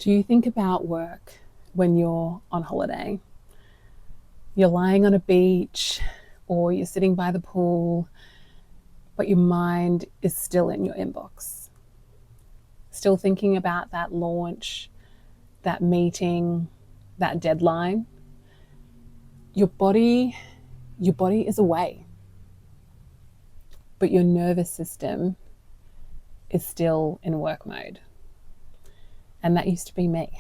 Do you think about work when you're on holiday? You're lying on a beach or you're sitting by the pool, but your mind is still in your inbox. Still thinking about that launch, that meeting, that deadline. Your body is away, but your nervous system is still in work mode. And that used to be me.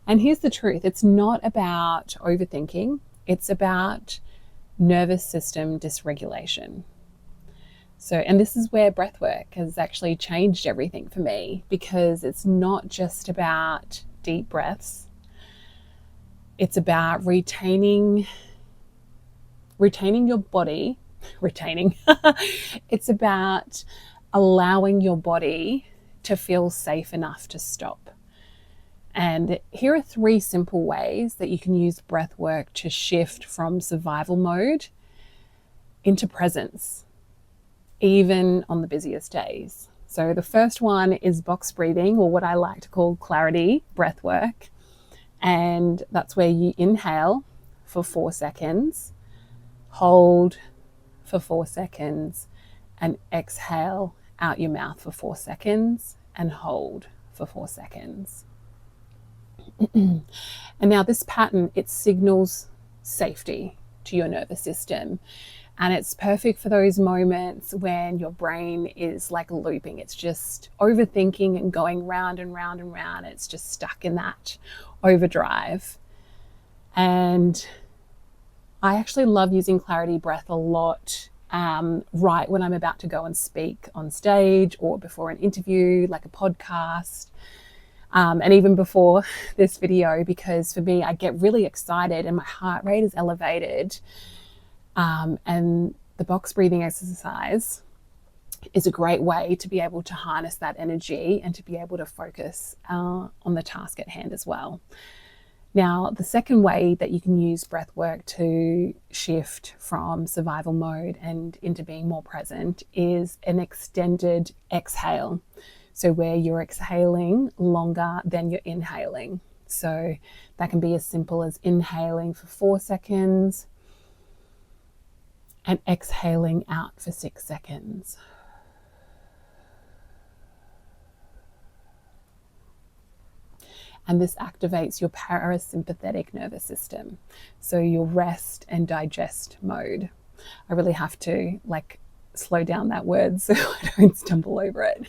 And here's the truth. It's not about overthinking. It's about nervous system dysregulation. And this is where breathwork has actually changed everything for me, because it's not just about deep breaths. It's about retaining your body, It's about allowing your body to feel safe enough to stop. And here are 3 simple ways that you can use breath work to shift from survival mode into presence, even on the busiest days. So the first one is box breathing, or what I like to call clarity breath work. And that's where you inhale for 4 seconds, hold for 4 seconds, and exhale out your mouth for 4 seconds and hold for 4 seconds. And now this pattern, it signals safety to your nervous system. And it's perfect for those moments when your brain is like looping. It's just overthinking and going round and round and round. It's just stuck in that overdrive. And I actually love using clarity breath a lot right when I'm about to go and speak on stage, or before an interview, like a podcast, and even before this video, because for me, I get really excited and my heart rate is elevated. And the box breathing exercise is a great way to be able to harness that energy and to be able to focus on the task at hand as well. Now, the second way that you can use breath work to shift from survival mode and into being more present is an extended exhale. So where you're exhaling longer than you're inhaling. So that can be as simple as inhaling for 4 seconds and exhaling out for 6 seconds. And this activates your parasympathetic nervous system. So your rest and digest mode. I really have to slow down that word so I don't stumble over it.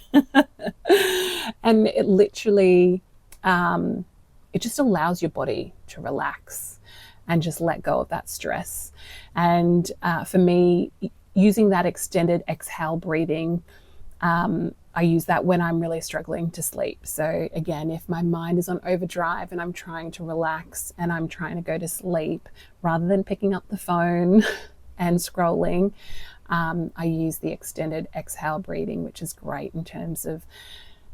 And it literally, it just allows your body to relax and just let go of that stress. And for me, using that extended exhale breathing, I use that when I'm really struggling to sleep. So again, if my mind is on overdrive and I'm trying to relax and I'm trying to go to sleep, rather than picking up the phone and scrolling, I use the extended exhale breathing, which is great in terms of,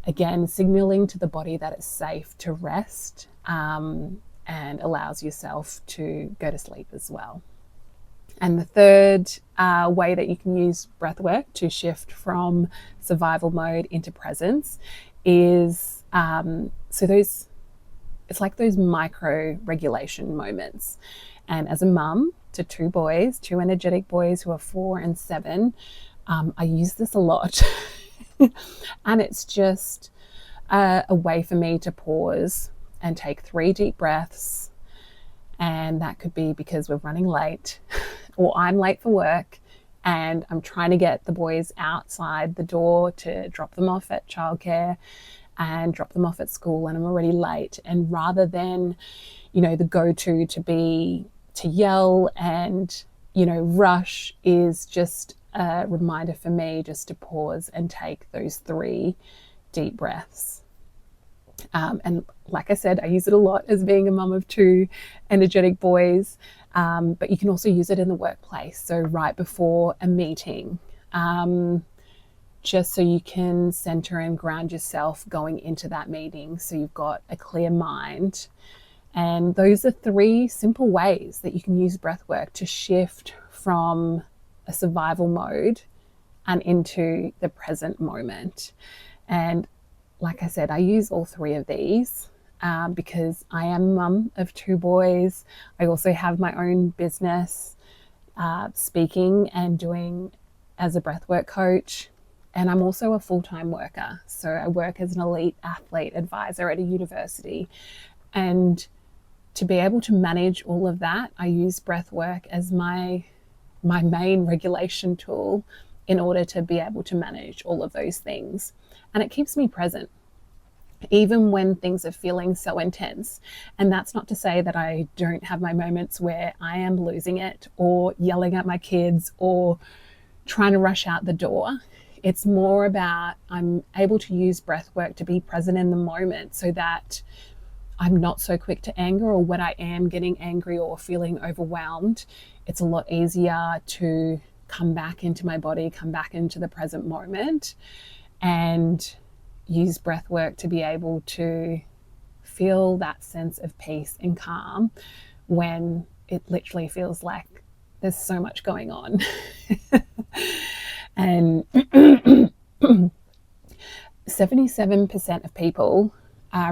again, signaling to the body that it's safe to rest, and allows yourself to go to sleep as well. And the third way that you can use breath work to shift from survival mode into presence is it's like those micro regulation moments. And as a mum to 2 boys, 2 energetic boys who are 4 and 7, I use this a lot. And it's just a way for me to pause and take 3 deep breaths. And that could be because we're running late or I'm late for work and I'm trying to get the boys outside the door to drop them off at childcare and drop them off at school, and I'm already late. And rather than, the go-to to yell and, rush, is just a reminder for me just to pause and take those 3 deep breaths. And like I said, I use it a lot as being a mum of 2 energetic boys, but you can also use it in the workplace. So right before a meeting, just so you can center and ground yourself going into that meeting, so you've got a clear mind. And those are 3 simple ways that you can use breath work to shift from a survival mode and into the present moment. And like I said, I use all three of these because I am mum of two boys. I also have my own business, speaking and doing as a breathwork coach. And I'm also a full-time worker. So I work as an elite athlete advisor at a university. And to be able to manage all of that, I use breathwork as my main regulation tool in order to be able to manage all of those things. And it keeps me present, even when things are feeling so intense. And that's not to say that I don't have my moments where I am losing it or yelling at my kids or trying to rush out the door. It's more about I'm able to use breath work to be present in the moment so that I'm not so quick to anger, or when I am getting angry or feeling overwhelmed, it's a lot easier to come back into my body, come back into the present moment, and use breath work to be able to feel that sense of peace and calm when it literally feels like there's so much going on. And 77% of people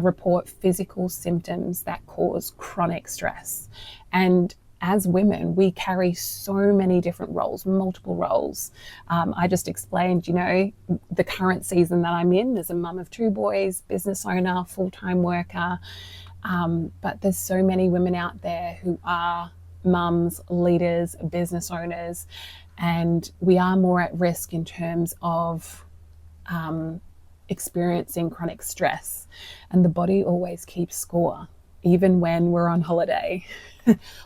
report physical symptoms that cause chronic stress. And as women, we carry so many different roles, multiple roles. I just explained, the current season that I'm in as a mum of two boys, business owner, full-time worker. But there's so many women out there who are mums, leaders, business owners, and we are more at risk in terms of experiencing chronic stress. And the body always keeps score, even when we're on holiday.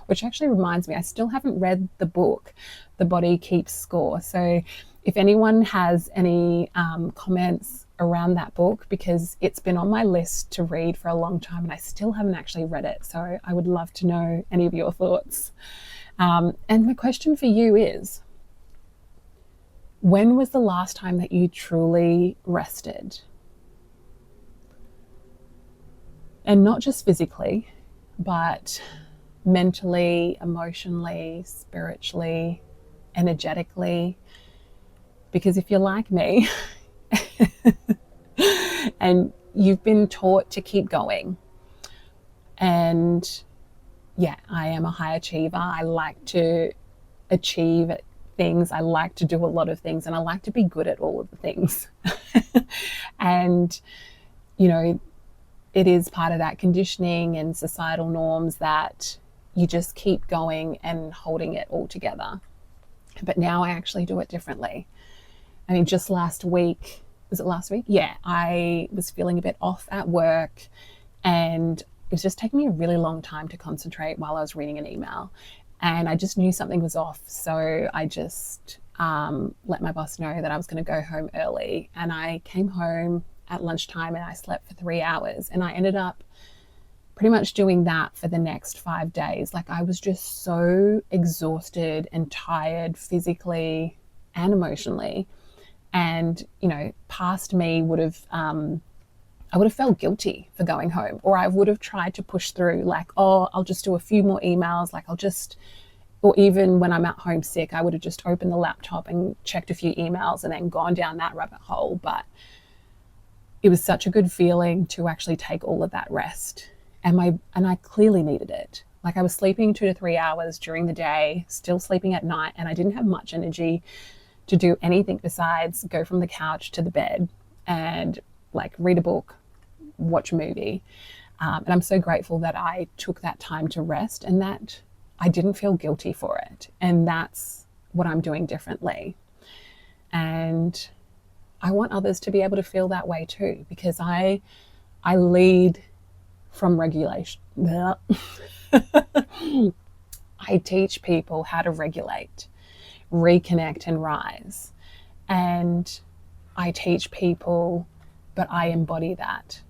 Which actually reminds me, I still haven't read the book, The Body Keeps Score. So if anyone has any comments around that book, because it's been on my list to read for a long time and I still haven't actually read it. So I would love to know any of your thoughts. And my question for you is, when was the last time that you truly rested? And not just physically, but mentally, emotionally, spiritually, energetically. Because if you're like me and you've been taught to keep going, and yeah, I am a high achiever. I like to achieve things. I like to do a lot of things, and I like to be good at all of the things. And, it is part of that conditioning and societal norms that you just keep going and holding it all together. But now I actually do it differently. I mean, just last week, was it last week? Yeah, I was feeling a bit off at work, and it was just taking me a really long time to concentrate while I was reading an email. And I just knew something was off. So I just let my boss know that I was going to go home early. And I came home at lunchtime and I slept for 3 hours. And I ended up pretty much doing that for the next 5 days. Like, I was just so exhausted and tired physically and emotionally. And, past me would have, I would have felt guilty for going home, or I would have tried to push through, like, I'll just do a few more emails. Like, or even when I'm at home sick, I would have just opened the laptop and checked a few emails and then gone down that rabbit hole. But it was such a good feeling to actually take all of that rest. And I clearly needed it. Like, I was sleeping 2 to 3 hours during the day, still sleeping at night, and I didn't have much energy to do anything besides go from the couch to the bed and like read a book, watch a movie. And I'm so grateful that I took that time to rest and that I didn't feel guilty for it. And that's what I'm doing differently. And I want others to be able to feel that way too, because I lead from regulation. I teach people how to regulate, reconnect, and rise. And I teach people, but I embody that.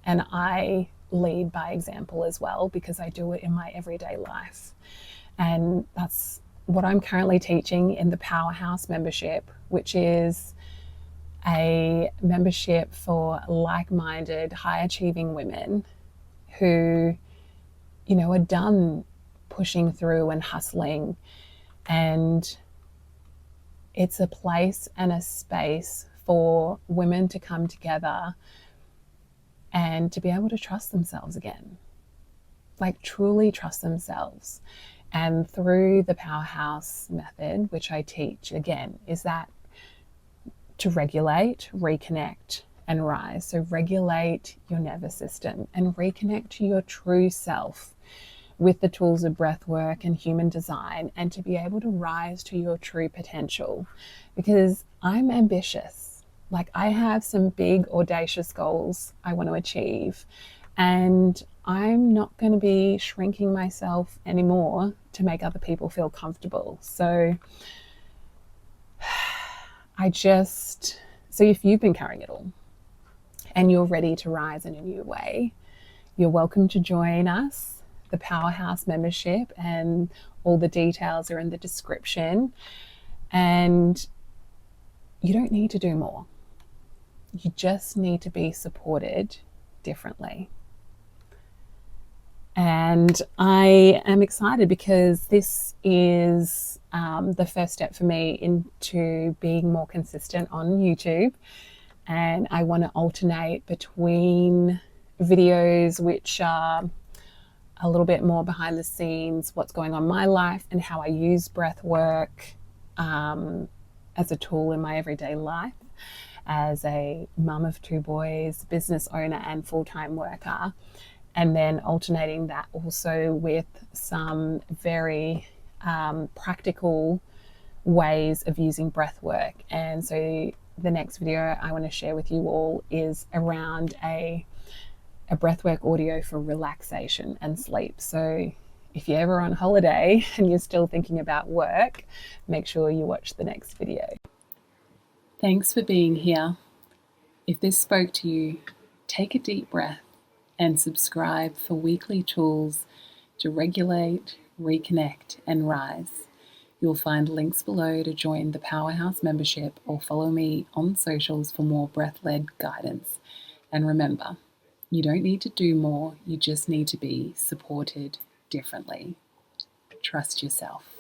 And I lead by example as well, because I do it in my everyday life. And that's what I'm currently teaching in the Powerhouse membership, which is a membership for like-minded, high-achieving women who, are done pushing through and hustling. And it's a place and a space for women to come together and to be able to trust themselves again, like truly trust themselves. And through the powerhouse method, which I teach, again, is that to regulate, reconnect, and rise. So regulate your nervous system and reconnect to your true self with the tools of breath work and human design, and to be able to rise to your true potential. Because I'm ambitious. Like, I have some big audacious goals I want to achieve, and I'm not going to be shrinking myself anymore to make other people feel comfortable. So if you've been carrying it all and you're ready to rise in a new way, you're welcome to join us, the Powerhouse membership, and all the details are in the description. And you don't need to do more. You just need to be supported differently. And I am excited because this is the first step for me into being more consistent on YouTube. And I want to alternate between videos which are a little bit more behind the scenes, what's going on in my life and how I use breath work as a tool in my everyday life as a mum of 2 boys, business owner and full-time worker. And then alternating that also with some very practical ways of using breath work. And so the next video I want to share with you all is around a breathwork audio for relaxation and sleep. So if you're ever on holiday and you're still thinking about work, make sure you watch the next video. Thanks for being here. If this spoke to you, take a deep breath and subscribe for weekly tools to regulate, reconnect, and rise. You'll find links below to join the Powerhouse membership or follow me on socials for more breath-led guidance. And remember, you don't need to do more, you just need to be supported differently. Trust yourself.